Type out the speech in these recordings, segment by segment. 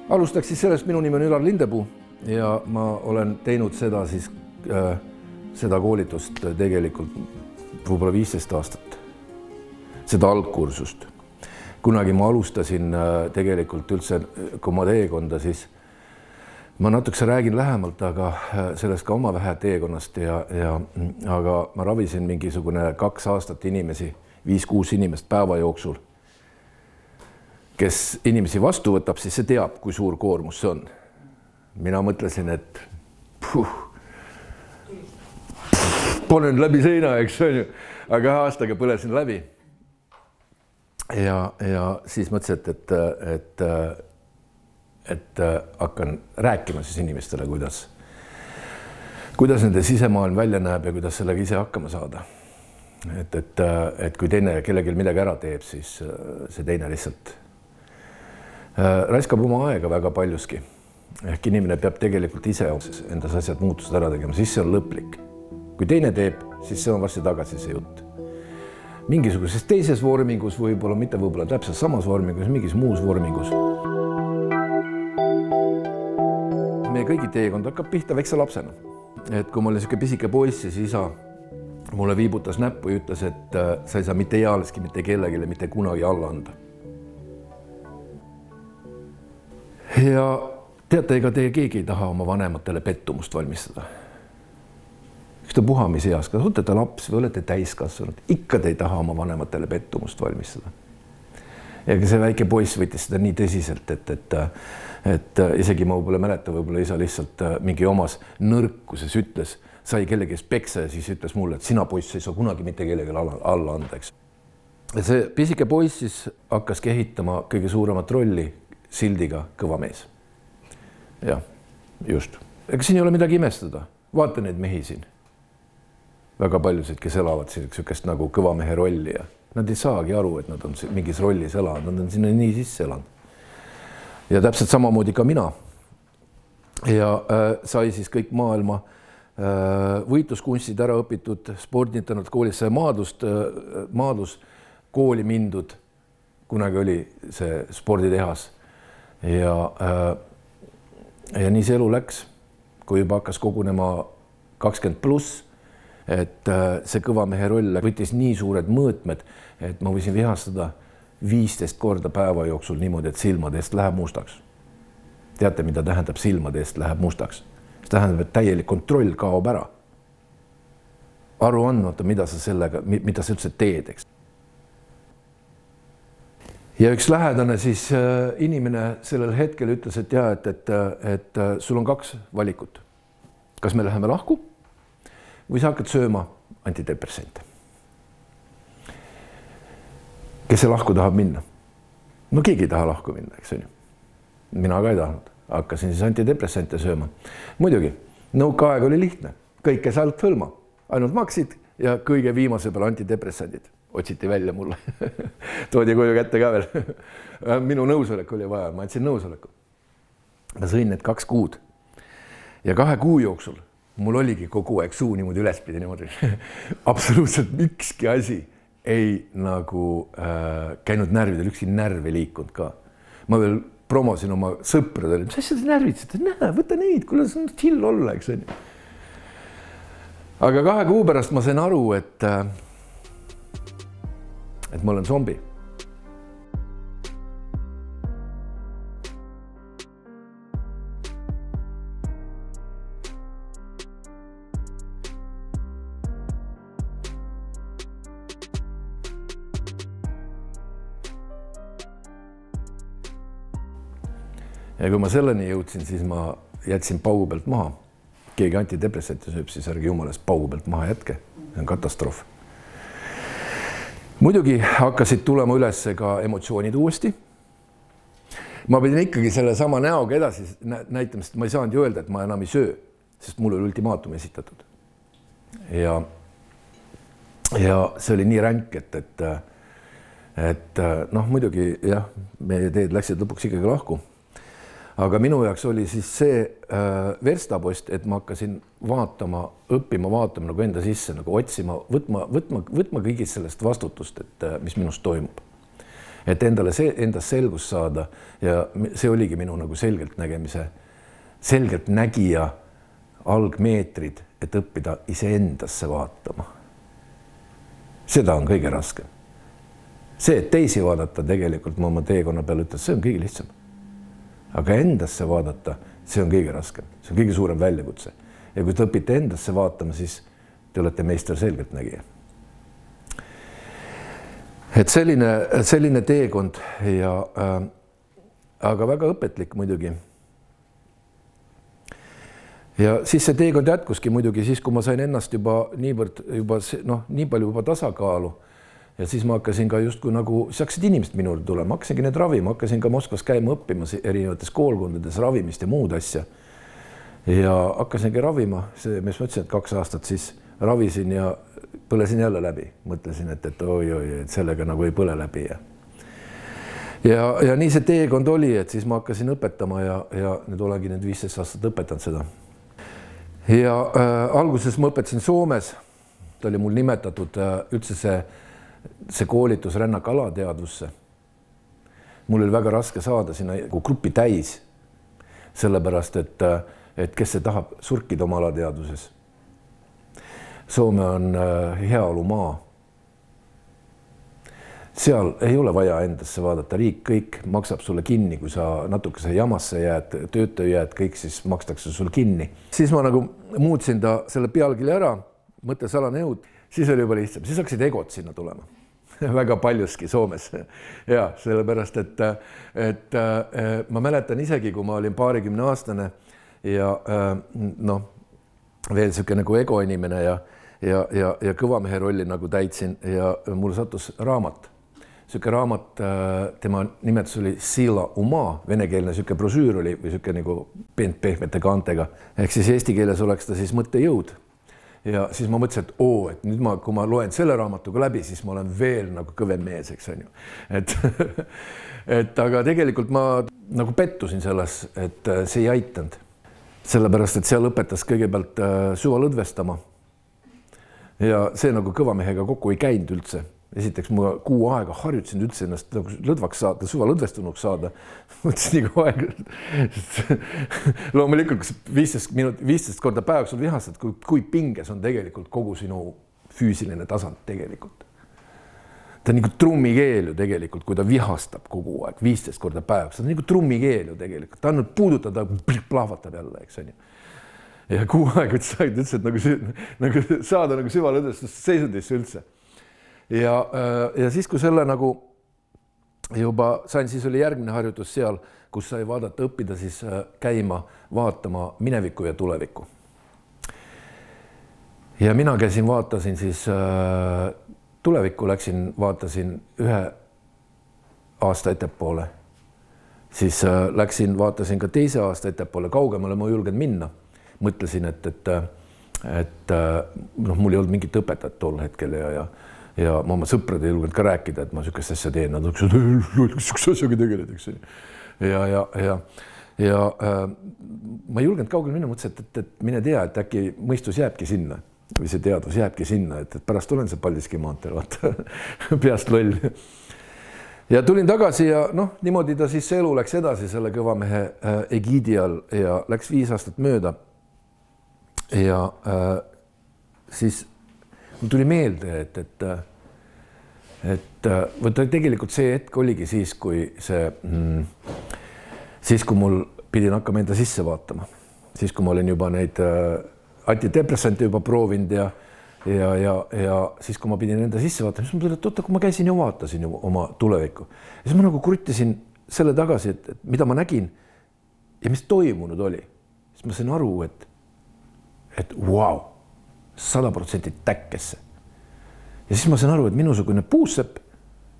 Alustaks siis sellest, minu nimi on Ülar Lindepuu ja ma olen teinud seda siis seda koolitust tegelikult võib-olla 15 aastat. Seda algkursust. Kunagi ma alustasin tegelikult üldse, kui ma teekonda, siis ma natukese räägin lähemalt, aga sellest ka oma vähe teekonnast aga ma ravisin mingisugune 2 aastat inimesi, 5-6 inimest päeva jooksul. Kes inimesi vastu võtab, siis see teab, kui suur koormus see on. Mina mõtlesin, et panen läbi seina, eks on ju, aga 1 aastaga põlesin läbi. Ja siis mõtlesin, et hakkan rääkima siis inimestele, kuidas nende sisemaailm välja näeb ja kuidas sellega ise hakkama saada. Et kui teine kellelgi midagi ära teeb, siis see teine lihtsalt raiskab oma aega väga paljuski. Ehk inimene peab tegelikult ise endas asjad muutused ära tegema, siis see on lõplik. Kui teine teeb, siis see on varsti tagasi see jutt. Mingisuguses teises vormingus, võib-olla mitte võib-olla täpselt samas vormingus, mingis muus vormingus. Meie kõigi teekond hakkab pihta väikse lapsena. Et kui ma olin selline pisike poiss, siis isa mulle viibutas näppu ja ütles, et sa ei saa mitte ealeski, mitte kellegile, mitte kunagi alla anda. Ja teate, ega teie keegi ei taha oma vanematele pettumust valmistada. Eks ta puhamiseas, kas olete laps või olete täiskasvanud, ikka te ei taha oma vanematele pettumust valmistada. Ja see väike poiss võttis seda nii tõsiselt, et isegi ma võib-olla mäleta, võib-olla isa lihtsalt mingi omas nõrkuses ütles, sai kellegi peksa ja siis ütles mulle, et sina poiss ei saa kunagi mitte kellegi alla anda. Eks. See pisike poiss siis hakkas kehitama kõige suuremat rolli sildiga kõva mees. Jah, just. Ega siin ei ole midagi imestada. Vaata neid mehi siin. Väga paljusid, kes elavad sellist nagu kõva mehe rolli ja nad ei saagi aru, et nad on mingis rollis elanud, nad on sinna nii sisse elanud. Ja täpselt samamoodi ka mina. Ja sai siis kõik maailma võitluskunstid ära õpitud, sporditanud koolis sai maadlus kooli mindud, kunagi oli see sporditehas. Ja nii see elu läks, kui juba hakkas kogunema 20+, et see kõva mehe roll võttis nii suured mõõtmed, et ma võisin vihastada 15 korda päeva jooksul niimoodi, et silmade eest läheb mustaks. Teate, mida tähendab silmade eest läheb mustaks? See tähendab, et täielik kontroll kaob ära. Aru andmata, mida sa üldse teed, eks. Ja üks lähedane siis inimene sellel hetkel ütles, et jah, et sul on 2 valikut. Kas me läheme lahku või sa hakkad sööma antidepressente? Kes see lahku tahab minna? No keegi ei taha lahku minna, eks on ju. Mina ka ei tahtnud. Hakkasin siis antidepressente sööma. Muidugi, nõukaaeg oli lihtne. Kõike sealt hõlma. Ainult maksid ja kõige viimase peal antidepressandid. Otsiti välja mulle. Toodi koju kätte ka veel. Minu nõusolek oli vaja, ma andsin nõusoleku. Ma sõin need 2 kuud. Ja 2 kuu jooksul mul oligi kogu aeg suu niimoodi ülespidi niimoodi. Absoluutselt ükski asi ei nagu käinud närvidel, ükski närv ei liikunud ka. Ma veel promosin oma sõpradele, mis asja te närvitsid? Näe, võta neid, kuule see on chill olla, eks on. Aga 2 kuu pärast ma sain aru, et ma olen zombi. Ja kui ma selleni jõudsin, siis ma jätsin paugu pealt maha. Keegi antidepressante sööb, siis ärge jumalast paugu pealt maha jätke. See on katastroof. Muidugi hakkasid tulema üles ka emotsioonid uuesti. Ma pidin ikkagi selle sama näoga edasi näitama, sest ma ei saanud ju öelda, et ma enam ei söö, sest mul oli ultimaatum esitatud. Ja see oli nii ränk, et muidugi jah, meie teed läksid lõpuks ikkagi lahku. Aga minu jaoks oli siis see verstapost, et ma hakkasin õppima vaatama nagu enda sisse, nagu otsima, võtma kõigist sellest vastutust, et mis minust toimub. et endale endast selgust saada ja see oligi minu nagu selgelt nägija algmeetrid, et õppida iseendasse vaatama. Seda on kõige raskem. See, et teisi vaadata tegelikult ma oma teekonna peal ütlen, see on kõige lihtsam. Aga endasse vaadata, see on kõige raskem. See on kõige suurem väljakutse. Ja kui te õpite endasse vaatama, siis te olete meister selgelt nägija. Et selline teekond ja aga väga õpetlik muidugi. Ja siis see teekond jätkuski muidugi siis, kui ma sain ennast juba nii palju juba tasakaalu ja siis ma hakkasin ka justkui nagu, siis hakkasid inimesed minule tulema, hakkasingi need ravima, hakkasin ka Moskvas käima õppimas erinevates koolkondades ravimist ja muud asja. Ja hakkasingi ravima, mis ma ütlesin, et 2 aastat siis ravisin ja põlesin jälle läbi. Mõtlesin, et oi, et sellega nagu ei põle läbi. Ja nii see teekond oli, et siis ma hakkasin õpetama ja nüüd olengi need 15 aastat õpetanud seda. Ja alguses ma õpetasin Soomes, ta oli mul nimetatud üldse see koolitus Rännak alateadvusse. Mul oli väga raske saada sinna gruppi täis, sellepärast, et kes see tahab surkida oma alateadvuses. Soome on heaolumaa. Seal ei ole vaja endasse vaadata, riik kõik maksab sulle kinni, kui sa natukese jamasse jääd, töötaja jääd, kõik siis makstakse sul kinni. Siis ma nagu muutsin ta selle pealkirja ära, mõttesalane jõud, siis oli juba lihtsam, siis hakkasid egod sinna tulema. Väga paljuski Soomes. Ja sellepärast, et ma mäletan isegi, kui ma olin 20 aastane ja veel siuke nagu ego inimene ja kõvamehe rolli nagu täitsin ja mul sattus raamat. Siuke raamat, tema nimetus oli Sila Uma, venekeelne siuke brosüür oli või siuke nagu pehmete kaantega. Ehk siis eesti keeles oleks ta siis mõttejõud. Ja siis ma mõtlesin, et nüüd kui ma loen selle raamatuga läbi, siis ma olen veel nagu kõvem mees, eks on ju. Aga tegelikult ma nagu pettusin selles, et see ei aitanud. Sellepärast, et seal õpetas kõigepealt süvalõdvestama. Ja see nagu kõvamehega kokku ei käinud üldse. Esiteks ma 6 aega harjutasin üldse ennast nagu lõdvaks saada, süvalõdvestunuks saada. Mõtlesin nii aega. Loomulikult, kus 15 korda päevaks on vihastad, kui pinges on tegelikult kogu sinu füüsiline tasand tegelikult. Ta on nagu trummikeel ju tegelikult, kui ta vihastab kogu aeg 15 korda päevaks. Ta on nagu trummikeel ju tegelikult. Ta on nüüd puudutada, plahvatab jälle, eks on ju. Ja 6 aega said üldse, nagu saada nagu süvalõdvestust seisundisse üldse. Ja siis, kui selle nagu juba sain, siis oli järgmine harjutus seal, kus sai vaadata, õppida siis käima, vaatama minevikku ja tulevikku. Ja mina käisin, vaatasin siis tulevikku, vaatasin 1 aasta ettepoole. Siis läksin, vaatasin ka 2 aasta ettepoole, kaugemale ma julgen minna. Mõtlesin, et mul ei olnud mingit õpetajat tol hetkel ja ma oma sõprade ei julgenud ka rääkida, et ma sükest asja teen. Nad ütlesid, et sükest asjaga tegeled, eks. Ja ma ei julgenud kaugele minna, mõtlesin, et mine tea, et äkki mõistus jääbki sinna või see teadvus jääbki sinna, et pärast olen see Paldiski maanteel, vaata, peast loll. Ja tulin tagasi ja niimoodi ta siis elu läks edasi selle kõvamehe egiidi all ja läks 5 aastat mööda. Ja siis mul tuli meelde, et tegelikult see hetk oligi siis, kui mul pidin hakkama enda sisse vaatama. Siis, kui ma olin juba neid antidepressante juba proovinud ja siis, kui ma pidin enda sisse vaatama, siis ma tuli, et kui ma käisin ja vaatasin ju oma tulevikku. Ja siis ma nagu kruttisin selle tagasi, et mida ma nägin ja mis toimunud oli. Siis ma sain aru, et wow, 100% täkkesse. Ja siis ma sain aru, et minusugune puusepp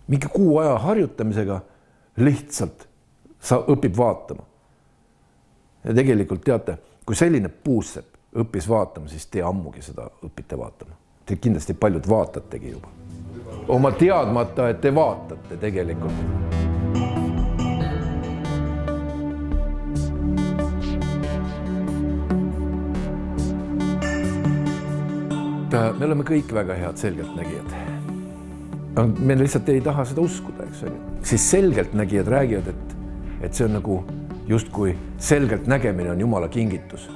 mingi 6 aja harjutamisega lihtsalt õpib vaatama. Ja tegelikult teate, kui selline puusepp õppis vaatama, siis te ammugi seda õpite vaatama. Te kindlasti paljud vaatategi juba. Oma teadmata, et te vaatate tegelikult. Me oleme kõik väga head selgeltnägijad. me lihtsalt ei taha seda uskuda, eks on ju. Siis selgeltnägijad räägivad, et see on nagu justkui selgelt nägemine on Jumala kingitus.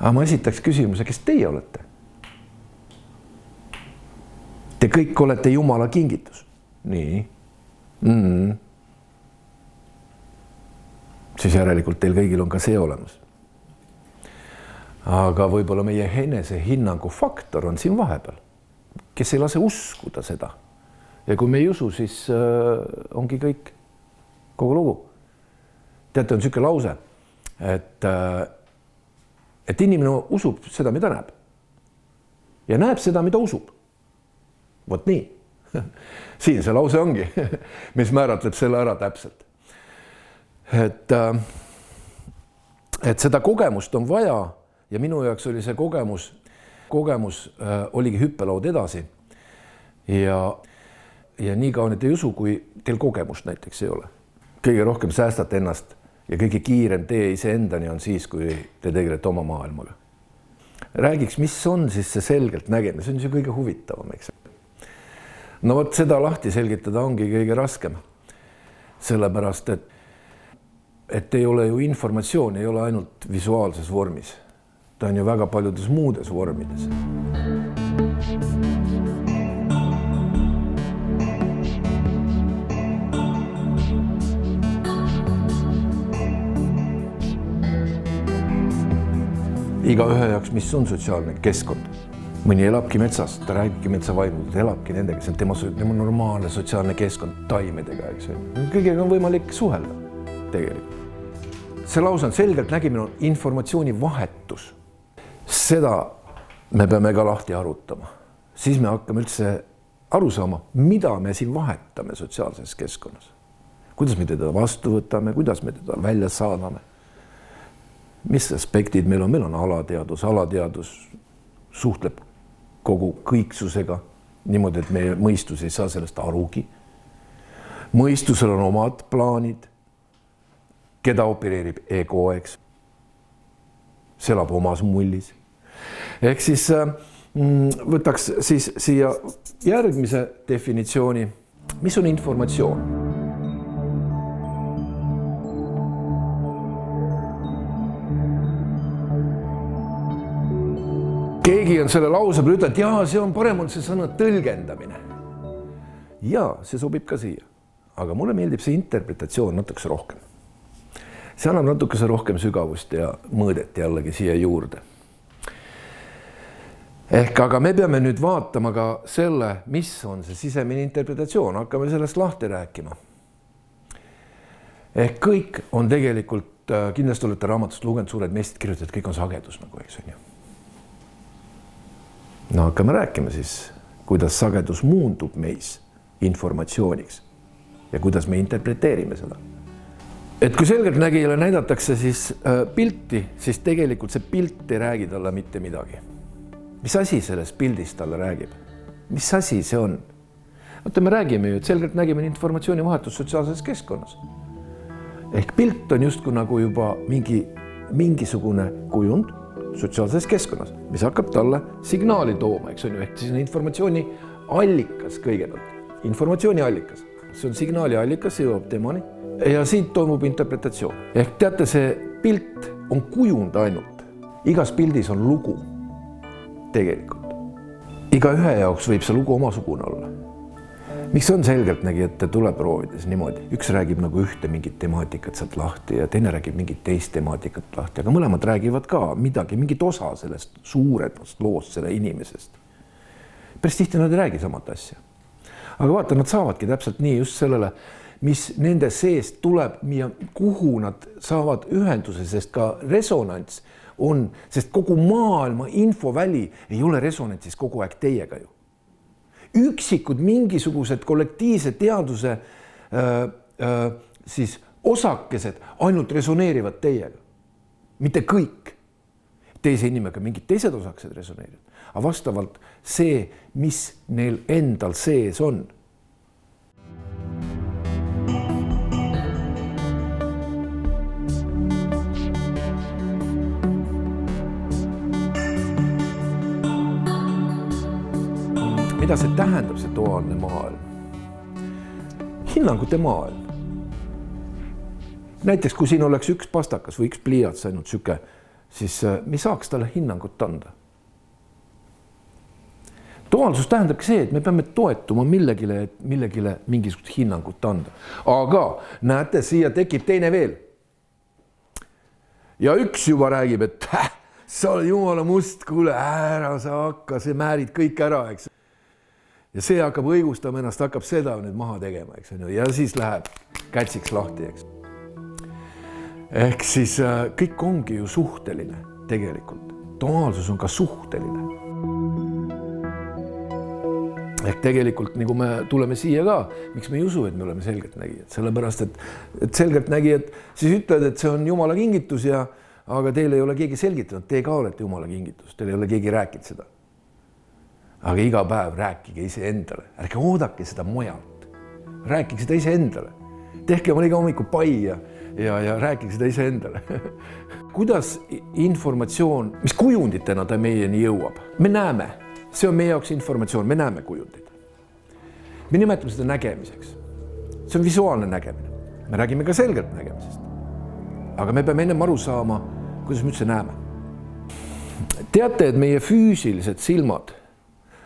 Aga ma esitaks küsimuse, kes teie olete? Te kõik olete Jumala kingitus. Nii. Siis järelikult teil kõigil on ka see olemas. Aga võib-olla meie enese hinnangu faktor on siin vahepeal, kes ei lase uskuda seda. Ja kui me ei usu, siis ongi kõik, kogu lugu. Teate, on selline lause, et inimene usub seda, mida näeb. Ja näeb seda, mida usub. Vot nii. Siin see lause ongi, mis määratleb selle ära täpselt. Et seda kogemust on vaja ja minu jaoks oli see kogemus oligi hüppelaud edasi. Ja nii kaua nüüd ei usu, kui teil kogemust näiteks ei ole. Kõige rohkem säästate ennast ja kõige kiirem tee iseendani on siis, kui te tegelete oma maailmaga. Räägiks, mis on siis see selgelt nägemine, see on see kõige huvitavam, eks. No vot seda lahti selgitada ongi kõige raskem. Sellepärast, et ei ole ju informatsioon, ei ole ainult visuaalses vormis. Ta on ju väga paljudes muudes vormides. Igaühe jaoks, mis on sotsiaalne keskkond. Mõni elabki metsas, ta räägibki metsavaimu, ta elabki nendega, see on tema normaalne sotsiaalne keskkond taimedega, eks. Kõigega on võimalik suhelda tegelikult. See lause on selgelt nägimine on informatsiooni vahetus. Seda me peame ka lahti arutama. Siis me hakkame üldse aru saama, mida me siin vahetame sotsiaalses keskkonnas. Kuidas me teda vastu võtame, kuidas me teda välja saadame. Mis aspektid meil on? Meil on alateadus. Alateadus suhtleb kogu kõiksusega niimoodi, et meie mõistus ei saa sellest arugi. Mõistusel on omad plaanid, keda opereerib ego, eks. See elab omas mullis. Ehk siis võtaks siis siia järgmise definitsiooni. Mis on informatsioon? Keegi on selle lause peale ütelnud, et jaa, see on parem on see sõna tõlgendamine. Jaa, see sobib ka siia. Aga mulle meeldib see interpretatsioon natukese rohkem. See annab natukese rohkem sügavust ja mõõdet jällegi siia juurde. Aga me peame nüüd vaatama ka selle, mis on see sisemine interpretatsioon. Hakkame sellest lahti rääkima. Kõik on tegelikult, kindlasti olete raamatust lugenud, suured meistrid kirjutavad, kõik on sagedus nagu, eks on ju. No hakkame rääkima siis, kuidas sagedus muundub meis informatsiooniks ja kuidas me interpreteerime seda. Et kui selgelt nägijale näidatakse siis pilti, siis tegelikult see pilt ei räägi talle mitte midagi. Mis asi sellest pildist talle räägib? Mis asi see on? Võtta, me räägime ju, et selgelt nägime informatsiooni vahetus sotsiaalses keskkonnas. Ehk pilt on justkui nagu juba mingisugune kujund sotsiaalses keskkonnas, mis hakkab talle signaali tooma, eks on ju, ehk siis on informatsiooni allikas kõigepealt. Informatsiooni allikas. See on signaali allikas, see jõuab temani ja siit toimub interpretatsioon. Ehk teate, see pilt on kujund ainult. Igas pildis on lugu tegelikult. Iga ühe jaoks võib see lugu omasugune olla. Miks on selgelt nägi, et tuleb proovides niimoodi? Üks räägib nagu ühte mingit temaatikat sealt lahti ja teine räägib mingit teist temaatikat lahti, aga mõlemad räägivad ka midagi, mingit osa sellest suuremast loost selle inimesest. Päris tihti nad ei räägi samat asja. Aga vaata, nad saavadki täpselt nii just sellele, mis nende seest tuleb ja kuhu nad saavad ühenduse, sest ka resonants on, sest kogu maailma infoväli ei ole resonantsis kogu aeg teiega ju. Üksikud mingisugused kollektiivse teaduse siis osakesed ainult resoneerivad teiega. Mitte kõik. Teise inimega mingid teised osakesed resoneerivad. Aga vastavalt see, mis neil endal sees on. mida see tähendab, see duaalne maailm? Hinnangute maailm. Näiteks, kui siin oleks üks pastakas või üks pliiats ainult süke, siis me saaks talle hinnangut anda. Duaalsus tähendabki see, et me peame toetuma millegile mingisugust hinnangut anda. Aga näete, siia tekib teine veel. Ja üks juba räägib, et sa oled jumala must, kuule, ära sa hakka, see määrid kõik ära, eks. Ja see hakkab õigustama ennast, hakkab seda nüüd maha tegema, eks. Ja siis läheb kätsiks lahti, eks. Ehk siis kõik ongi ju suhteline tegelikult. Duaalsus on ka suhteline. Ehk tegelikult, nagu me tuleme siia ka, miks me ei usu, et me oleme selgeltnägijad? Sellepärast, et selgeltnägijad siis ütlevad, et see on Jumala kingitus ja aga teil ei ole keegi selgitanud, te ka olete Jumala kingitus, teil ei ole keegi rääkinud seda. Aga iga päev rääkige ise endale, ärge oodake seda mujalt. Rääkige seda ise endale. Tehke oma iga hommiku pai ja rääkige seda ise endale. Kuidas informatsioon, mis kujunditena ta meieni jõuab? Me näeme, see on meie jaoks informatsioon, me näeme kujundid. Me nimetame seda nägemiseks. See on visuaalne nägemine. Me räägime ka selgelt nägemisest. Aga me peame ennem aru saama, kuidas me üldse näeme. Teate, et meie füüsilised silmad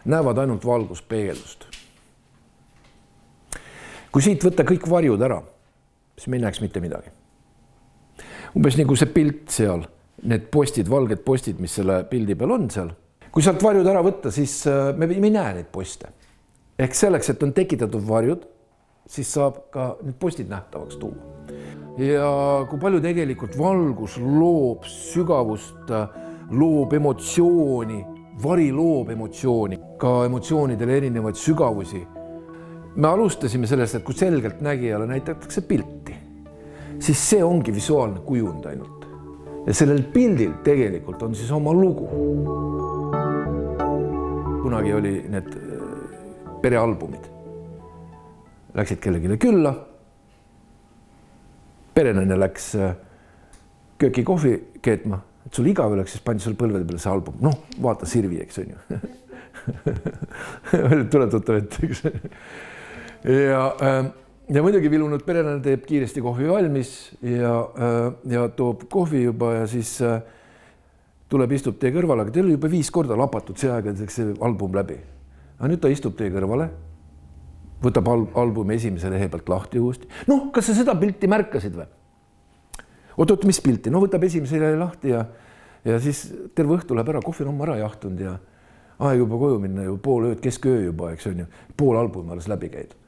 näevad ainult valguspeegeldust. Kui siit võtta kõik varjud ära, siis me ei näeks mitte midagi. Umbes nagu see pilt seal, need postid, valged postid, mis selle pildi peal on seal. Kui sealt varjud ära võtta, siis me ei näe neid poste. Ehk selleks, et on tekitatud varjud, siis saab ka need postid nähtavaks tuua. Ja kui palju tegelikult valgus loob sügavust, loob emotsiooni, vari loob emotsiooni, ka emotsioonidele erinevaid sügavusi. Me alustasime sellest, et kui selgelt nägijale näitatakse pilti, siis see ongi visuaalne kujund ainult. Ja sellel pildil tegelikult on siis oma lugu. Kunagi oli need perealbumid. Läksid kellegile külla. Perenäine läks kööki kohvi keetma. Et sul igav oleks, siis pandi sul põlvede peale see album. Noh, vaata Sirvi, eks on ju. Tule tuttav ette, eks. Ja muidugi vilunud perenäine teeb kiiresti kohvi valmis ja toob kohvi juba ja siis tuleb, istub teie kõrvale, aga teil juba 5 korda lapatud see aeg, et see album läbi. Aga nüüd ta istub teie kõrvale, võtab albumi esimese lehe pealt lahti uuesti. Noh, kas sa seda pilti märkasid või? Oot, mis pilti? No võtab esimese lehe lahti ja siis terve õhtu läheb ära, kohvi on ära jahtunud ja aeg juba koju minna ju pool ööd, kesköö juba, eks on ju, pool albumi alles läbi käidud.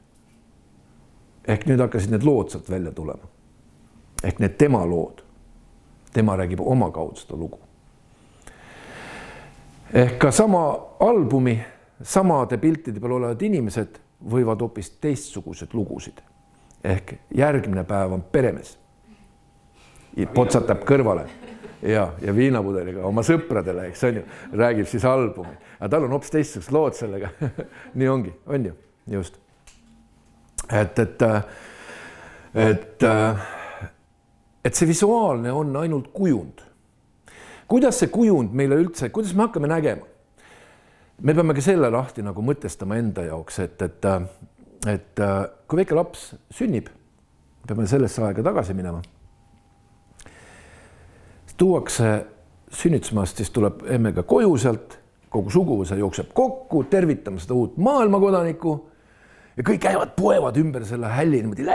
Ehk nüüd hakkasid need lood sealt välja tulema. Ehk need tema lood. Tema räägib oma kaudu seda lugu. Ehk ka sama albumi, samade piltide peal olevad inimesed võivad hoopis teistsugused lugusid. Ehk järgmine päev on peremees. Potsatab kõrvale ja viinapudeliga oma sõpradele, eks on ju, räägib siis albumi. Aga tal on hoopis teistsugused lood sellega. Nii ongi, on ju, just. Et see visuaalne on ainult kujund. Kuidas see kujund meile üldse, kuidas me hakkame nägema? Me peame ka selle lahti nagu mõtestama enda jaoks, et kui väike laps sünnib, peame sellesse aega tagasi minema. Tuuakse sünnitusmaast, siis tuleb emmega koju sealt, kogu suguvõsa jookseb kokku, tervitama seda uut maailmakodanikku ja kõik käivad, poevad ümber selle hälli niimoodi,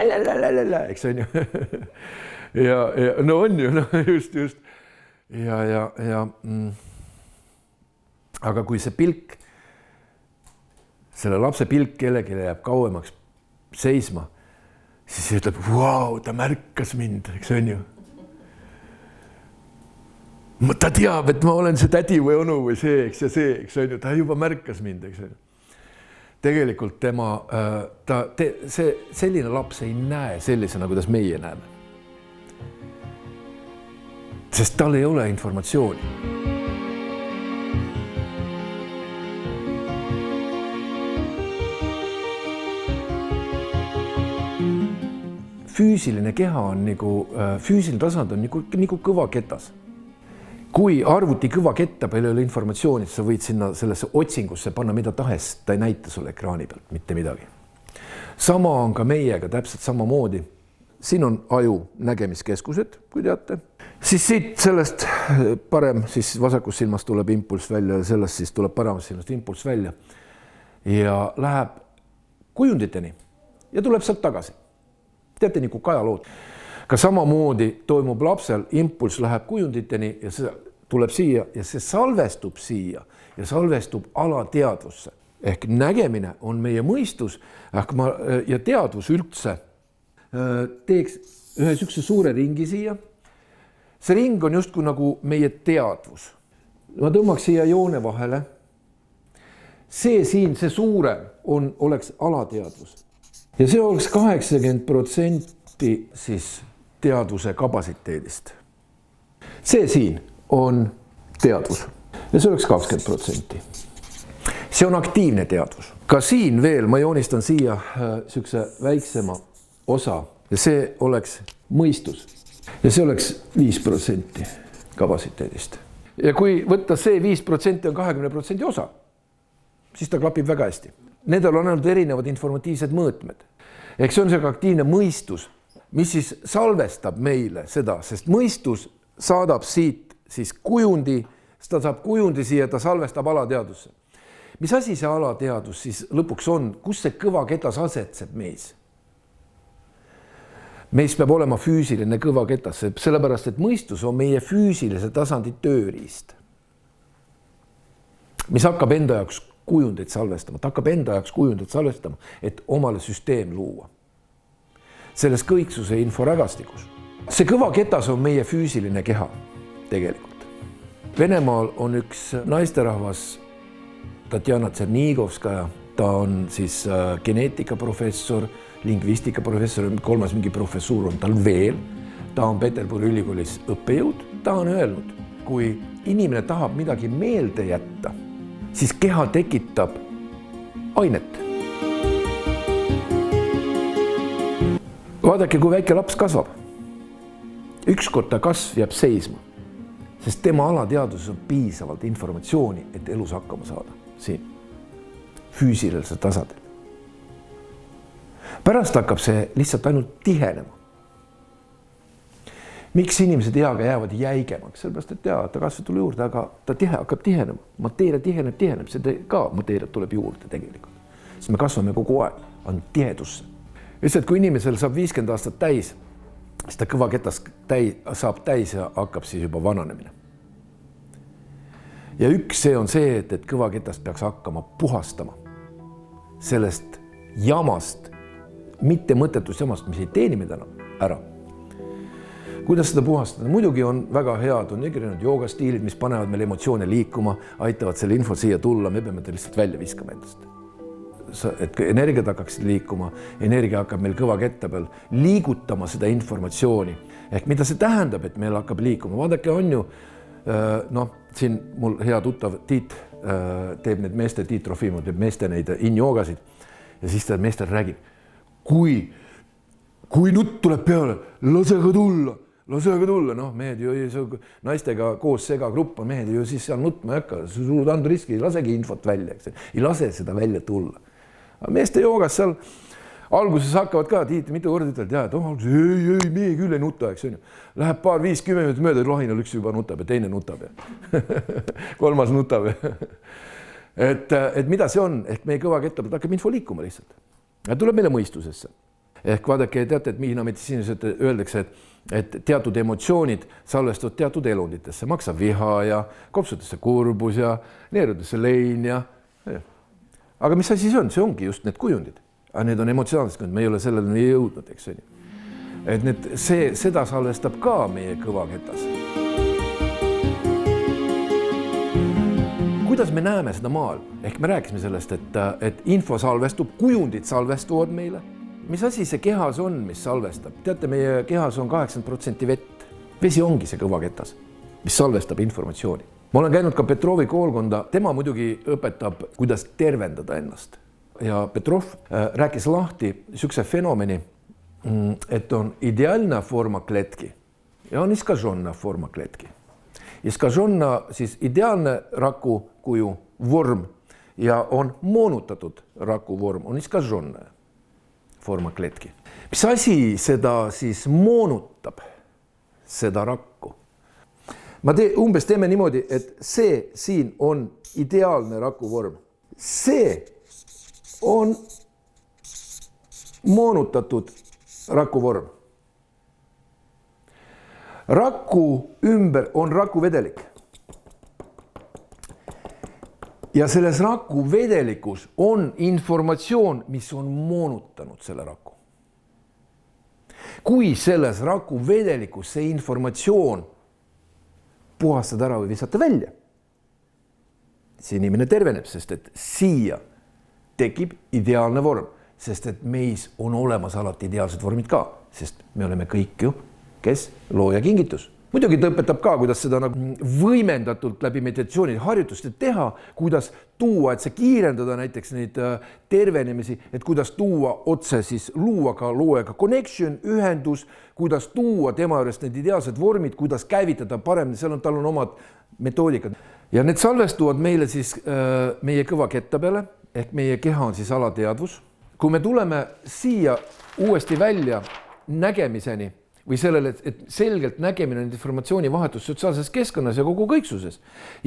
eks on ju. Ja no on ju, no just. Aga kui see pilk, selle lapse pilk kellelegi jääb kauemaks seisma, siis ütleb, vau, ta märkas mind, eks on ju. Ta teab, et ma olen see tädi või onu või see, eks on ju, ta juba märkas mind, eks on ju. Tegelikult tema, selline laps ei näe sellisena, kuidas meie näeme. Sest tal ei ole informatsiooni. Füüsiline keha on nagu, füüsiline tasand on nagu kõva ketas. kui arvuti kõvaketta peal ei ole informatsiooni, sa võid sinna sellesse otsingusse panna mida tahes, ta ei näita sulle ekraani pealt mitte midagi. Sama on ka meiega täpselt samamoodi. Siin on aju nägemiskeskused, kui teate. Siis siit sellest parem, siis vasakus silmast tuleb impulss välja ja sellest siis tuleb paremas silmast impulss välja ja läheb kujunditeni ja tuleb sealt tagasi. Teate nagu kajalood. Ka samamoodi toimub lapsel, impulss läheb kujunditeni ja see tuleb siia ja see salvestub siia ja salvestub alateadvusse. Ehk nägemine on meie mõistus ja teadvus üldse teeks ühe sükse suure ringi siia. See ring on justkui nagu meie teadvus. Ma tõmbaks siia joone vahele. See siin, see suurem oleks alateadvus. Ja see oleks 80% siis teadvuse kapasiteedist. See siin on teadvus ja see oleks 20%. See on aktiivne teadvus. Ka siin veel ma joonistan siia sükse väiksema osa ja see oleks mõistus ja see oleks 5% kapasiteedist. Ja kui võtta see 5% on 20% osa, siis ta klapib väga hästi. Nendel on ainult erinevad informatiivsed mõõtmed. Ehk see on see aktiivne mõistus, mis siis salvestab meile seda, sest mõistus saadab siit siis kujundi, ta saab kujundi siia, ta salvestab alateadusse. Mis asi see alateadus siis lõpuks on, kus see kõvaketas asetseb meis? Meis peab olema füüsiline kõvaketas, sellepärast, et mõistus on meie füüsilise tasandi tööriist, mis hakkab enda jaoks kujundit salvestama, ta hakkab enda jaoks kujundit salvestama, et omale süsteem luua. Selles kõiksuse inforägastikus. See kõvaketas on meie füüsiline keha tegelikult. Venemaal on üks naisterahvas Tatjana Tšernigovskaja, ta on siis geneetikaprofessor, lingvistikaprofessor, kolmas mingi professuur on tal veel, ta on Peterburi ülikoolis õppejõud, ta on öelnud, kui inimene tahab midagi meelde jätta, siis keha tekitab ainet. Vaadake, kui väike laps kasvab, ükskord ta kasv jääb seisma, sest tema alateaduses on piisavalt informatsiooni, et elus hakkama saada siin füüsilisel tasandil. Pärast hakkab see lihtsalt ainult tihenema. Miks inimesed eaga jäävad jäigemaks? Sellepärast, et ta kasvab tuli juurde, aga ta hakkab tihenema. Mateeria tiheneb, see ka mateeriat tuleb juurde tegelikult. Sest me kasvame kogu aeg, on tihedusse. Lihtsalt, kui inimesel saab 50 aastat täis, siis ta kõvaketas saab täis ja hakkab siis juba vananemine. Ja üks see on see, et kõvaketast peaks hakkama puhastama sellest jamast, mitte mõttetust jamast, mis ei teeni meid ära. Kuidas seda puhastada? Muidugi on väga head, on erinevad joogastiilid, mis panevad meil emotsioone liikuma, aitavad selle info siia tulla, me peame ta lihtsalt välja viskama endast. Et energiat hakkaksid liikuma, energia hakkab meil kõvaketta peal liigutama seda informatsiooni. Ehk mida see tähendab, et meil hakkab liikuma? Vaadake, on ju, siin mul hea tuttav Tiit teeb need meeste, Tiit Trofimov teeb meeste neid in-joogasid ja siis ta meestel räägib, kui nutt tuleb peale, lasega tulla, mehed ju naistega koos segagrupp on mehed ju siis seal nutma ei hakka, suud andu riski, lasegi infot välja, ei lase seda välja tulla. Aga meeste joogas seal alguses hakkavad ka, Tiit mitu korda ütled, et meie küll ei nuta, eks on ju. Läheb 5-10 minutit mööda, lahinal üks juba nutab ja teine nutab ja kolmas nutab. Et mida see on? Ehk meie kõvaketta pealt hakkab info liikuma lihtsalt. Ja tuleb meile mõistusesse. Ehk vaadake, teate, et mihinameditsiiniselt öeldakse, et teatud emotsioonid salvestuvad teatud elunditesse. Maksa viha ja kopsutesse kurbus ja neerudesse lein ja. Aga mis asi see on? See ongi just need kujundid. Aga need on emotsionaalsed, me ei ole sellele nii jõudnud, eks on ju. Et seda salvestab ka meie kõvaketas. Kuidas me näeme seda maal? Ehk me rääkisime sellest, et info salvestub, kujundid salvestuvad meile. Mis asi see kehas on, mis salvestab? Teate, meie kehas on 80% vett. Vesi ongi see kõvaketas, mis salvestab informatsiooni. Ma olen käinud ka Petrovi koolkonda, tema muidugi õpetab, kuidas tervendada ennast. Ja Petrov rääkis lahti sükse fenomeni, et on ideaalna forma kletki ja on iskažonna forma kletki. Iskazhonna siis ideaalne rakukuju vorm ja on moonutatud rakuvorm, on iskazhonna forma kletki. Mis asi seda siis moonutab, seda rakku? Umbes teeme niimoodi, et see siin on ideaalne rakuvorm. See on moonutatud rakuvorm. Raku ümber on rakuvedelik. Ja selles rakuvedelikus on informatsioon, mis on moonutanud selle raku. Kui selles rakuvedelikus see informatsioon puhastada ära või visata välja, see inimene terveneb, sest et siia tekib ideaalne vorm, sest et meis on olemas alati ideaalsed vormid ka, sest me oleme kõik ju, kes looja kingitus. Muidugi ta õpetab ka, kuidas seda nagu võimendatult läbi meditatsiooni harjutuste teha, kuidas tuua, et see kiirendada näiteks neid tervenemisi, et kuidas tuua otse siis luua ka loojaga connection, ühendus, kuidas tuua tema juurest need ideaalsed vormid, kuidas käivitada paremini, tal on omad metoodikad. Ja need salvestuvad meile siis meie kõva ketta peale, ehk meie keha on siis alateadvus. Kui me tuleme siia uuesti välja nägemiseni, või sellele, et selgelt nägemine on informatsiooni vahetus sotsiaalses keskkonnas ja kogu kõiksuses.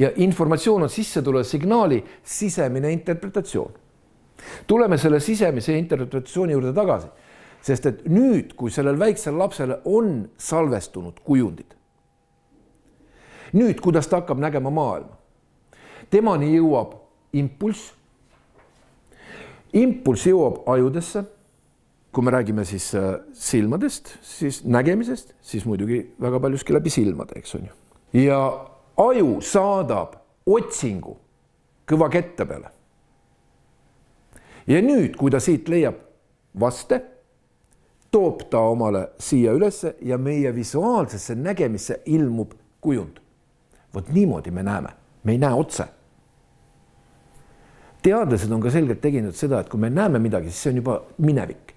Ja informatsioon on sisse tulev signaali sisemine interpretatsioon. Tuleme selle sisemise interpretatsiooni juurde tagasi, sest et nüüd, kui sellel väiksel lapsele on salvestunud kujundid, nüüd, kuidas ta hakkab nägema maailma, temani jõuab impulss. Impulss jõuab ajudesse. Kui me räägime siis silmadest, siis nägemisest, siis muidugi väga paljuski läbi silmade, eks on ju. Ja aju saadab otsingu kõva ketta peale. Ja nüüd, kui ta siit leiab vaste, toob ta omale siia ülesse ja meie visuaalsesse nägemisse ilmub kujund. Vot niimoodi me näeme, me ei näe otse. Teadlased on ka selgelt teginud seda, et kui me näeme midagi, siis see on juba minevik.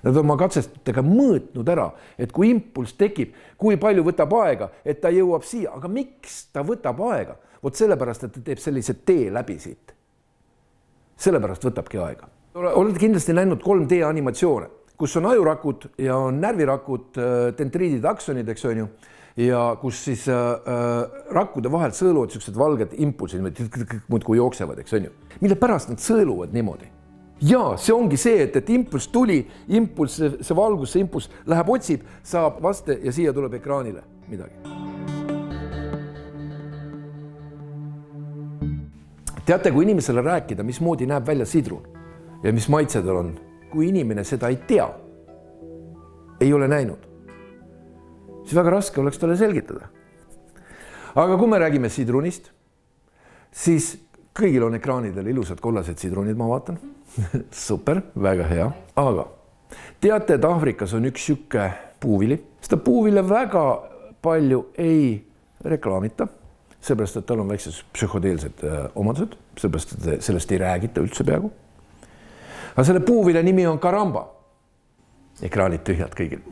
Nad on oma katsetustega mõõtnud ära, et kui impulss tekib, kui palju võtab aega, et ta jõuab siia, aga miks ta võtab aega? Vot sellepärast, et ta teeb sellise tee läbi siit. Sellepärast võtabki aega. Olete kindlasti näinud 3D animatsioone, kus on ajurakud ja on närvirakud, dendriidid, aksonid, eks on ju, ja kus siis rakkude vahel sõeluvad sellised valged impulsid, muudkui jooksevad, eks on ju. Mille pärast nad sõeluvad niimoodi? Ja see ongi see, et impulss tuli, impulss, see valgus, see impulss läheb otsib, saab vaste ja siia tuleb ekraanile midagi. Teate, kui inimesele rääkida, mismoodi näeb välja sidrun ja mis maitse tal on, kui inimene seda ei tea, ei ole näinud, siis väga raske oleks talle selgitada. Aga kui me räägime sidrunist, siis kõigil on ekraanidel ilusad kollased sidrunid, ma vaatan. Super, väga hea. Aga teate, et Aafrikas on üks siuke puuvili. Seda puuvile väga palju ei reklaamita, seepärast, et tal on väiksed psühhodeelsed omadused, seepärast, et sellest ei räägita üldse peaaegu. Aga selle puuvile nimi on karamba. Ekraanid tühjad kõigil.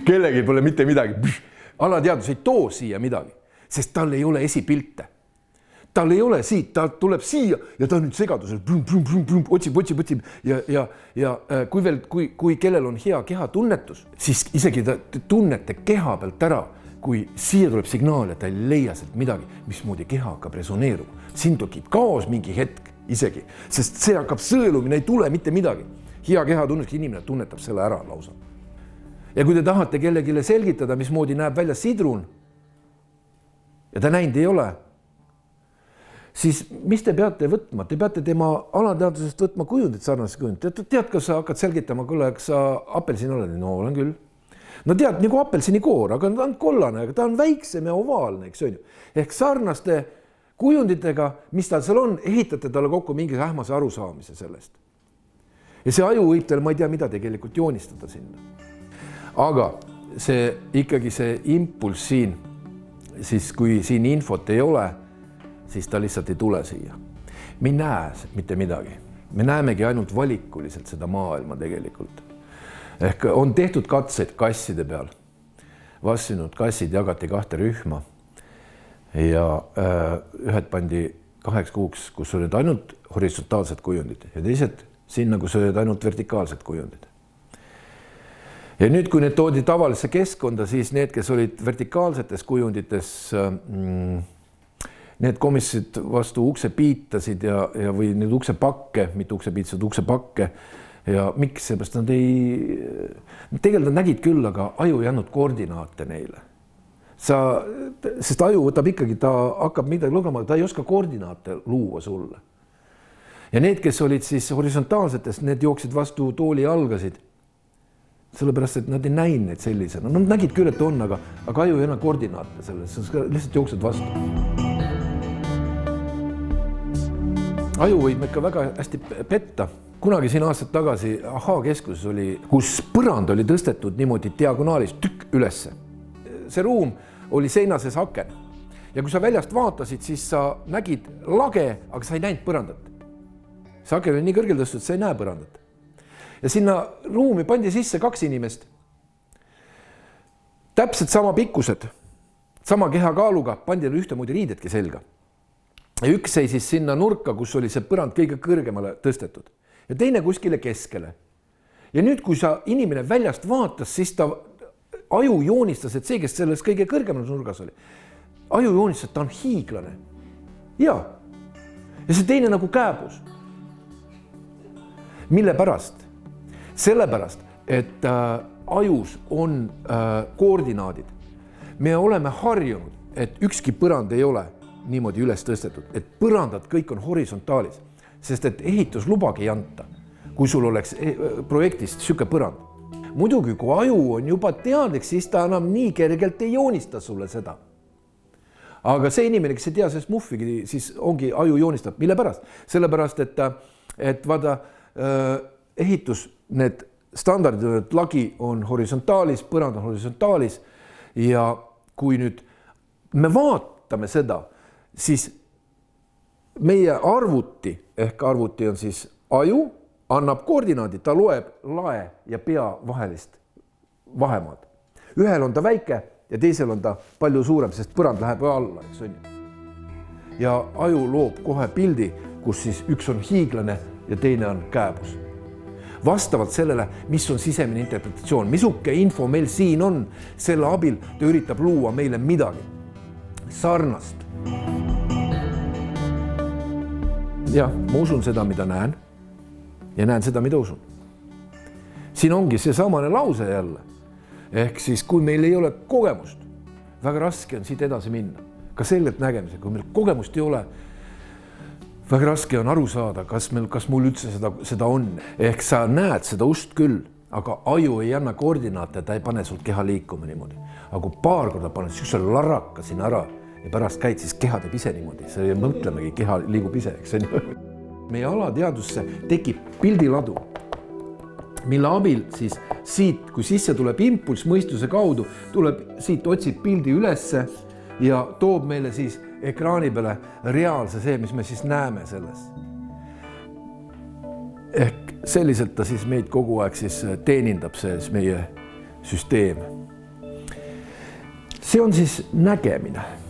Kellegi pole mitte midagi. Alateadus ei too siia midagi, sest tal ei ole esipilte. Tal ei ole siit, ta tuleb siia ja ta on nüüd segadusel, otsib ja kui kellel on hea kehatunnetus, siis isegi ta tunnete keha pealt ära, kui siia tuleb signaal, et ta ei leia sealt midagi, mismoodi keha hakkab resoneeruma. Siin tekib kaos mingi hetk isegi, sest see hakkab sõelumine, ei tule mitte midagi. Hea kehatunnetus, inimene tunnetab selle ära lausa. Ja kui te tahate kellegile selgitada, mismoodi näeb välja sidrun ja ta näinud ei ole, siis mis te peate võtma? Te peate tema alateadusest võtma kujundit, sarnased kujundit. Tead, kas sa hakkad selgitama, kuule, kas sa apelsin oled? No olen küll. No tead, nagu apelsini koor, aga ta on kollane, aga ta on väiksem ja ovaalne, eks on ju. Ehk sarnaste kujunditega, mis tal seal on, ehitate talle kokku mingi ähmase arusaamise sellest. Ja see aju võib teile, ma ei tea, mida tegelikult joonistada sinna. Aga ikkagi see impulss siin, siis kui siin infot ei ole, siis ta lihtsalt ei tule siia. Me ei näe mitte midagi. Me näemegi ainult valikuliselt seda maailma tegelikult. Ehk on tehtud katseid kasside peal. Vassinud kassid jagati 2 rühma. ja ühed pandi 2 kuuks, kus olid ainult horisontaalsed kujundid ja teised sinna, kus olid ainult vertikaalsed kujundid. Ja nüüd, kui need toodi tavalisse keskkonda, siis need, kes olid vertikaalsetes kujundites, need komissid vastu uksepiitasid või need uksepakke, mitte uksepiitasid, uksepakke. Ja miks? Seepärast nad tegelikult nägid küll, aga aju ei andnud koordinaate neile. Sest aju võtab ikkagi, ta hakkab midagi lugema, ta ei oska koordinaate luua sulle. Ja need, kes olid siis horisontaalsetest, need jooksid vastu tooli algasid. Sellepärast, et nad ei näinud neid sellisena. Nad nägid küll, et on, aga aju ei anna koordinaate selles, lihtsalt jooksed vastu. Aju võib ikka väga hästi petta. Kunagi siin aastad tagasi keskuses oli, kus põrand oli tõstetud niimoodi diagonaalis tükk ülesse. See ruum oli seina sees aken. Ja kui sa väljast vaatasid, siis sa nägid lage, aga sa ei näinud põrandat. See aken oli nii kõrgel tõstud, sa ei näe põrandat. Ja sinna ruumi pandi sisse 2 inimest. Täpselt sama pikkused, sama kehakaaluga, pandi ühtemoodi riidedki selga. Ja üks jäi siis sinna nurka, kus oli see põrand kõige kõrgemale tõstetud. Ja teine kuskile keskele. Ja nüüd, kui sa inimene väljast vaatas, siis ta aju joonistas, et see, kes selles kõige kõrgemal nurgas oli, aju joonistas, et ta on hiiglane. Ja see teine nagu kääbus. Mille pärast? Sellepärast, et ajus on koordinaadid. Me oleme harjunud, et ükski põrand ei ole niimoodi üles tõstetud, et põrandad kõik on horisontaalis, sest et ehituslubagi ei anta, kui sul oleks projektist süke põrand. Muidugi, kui aju on juba teadlik, siis ta enam nii kergelt ei joonista sulle seda. Aga see inimene, kes ei tea sellest muffigi, siis ongi aju joonistab. Mille pärast? Sellepärast, et vaada ehitus, need standardid, lagi on horisontaalis, põrand on horisontaalis ja kui nüüd me vaatame seda, siis meie arvuti, ehk arvuti on siis aju, annab koordinaadid, ta loeb lae ja pea vahelist vahemaad. Ühel on ta väike ja teisel on ta palju suurem, sest põrand läheb alla, eks on ju. Ja aju loob kohe pildi, kus siis üks on hiiglane ja teine on kääbus. Vastavalt sellele, mis on sisemine interpretatsioon, misuke info meil siin on, selle abil ta üritab luua meile midagi sarnast. Jah, ma usun seda, mida näen ja näen seda, mida usun. Siin ongi see samane lause jälle. Ehk siis, kui meil ei ole kogemust, väga raske on siit edasi minna. Ka selgelt nägemisega, kui meil kogemust ei ole, väga raske on aru saada, kas mul üldse seda on. Ehk sa näed seda ust küll, aga aju ei anna koordinaate, ta ei pane sult keha liikuma niimoodi. Aga kui paar korda paned siukse larraka sinna ära ja pärast käid, siis keha teeb ise niimoodi. See mõtlemegi, keha liigub ise, eks on ju. Meie alateadusse tekib pildiladu, mille abil siis siit, kui sisse tuleb impulss mõistuse kaudu, tuleb siit otsib pildi ülesse ja toob meile siis ekraani peale reaalse see, mis me siis näeme selles. Ehk selliselt ta siis meid kogu aeg siis teenindab see meie süsteem. See on siis nägemine.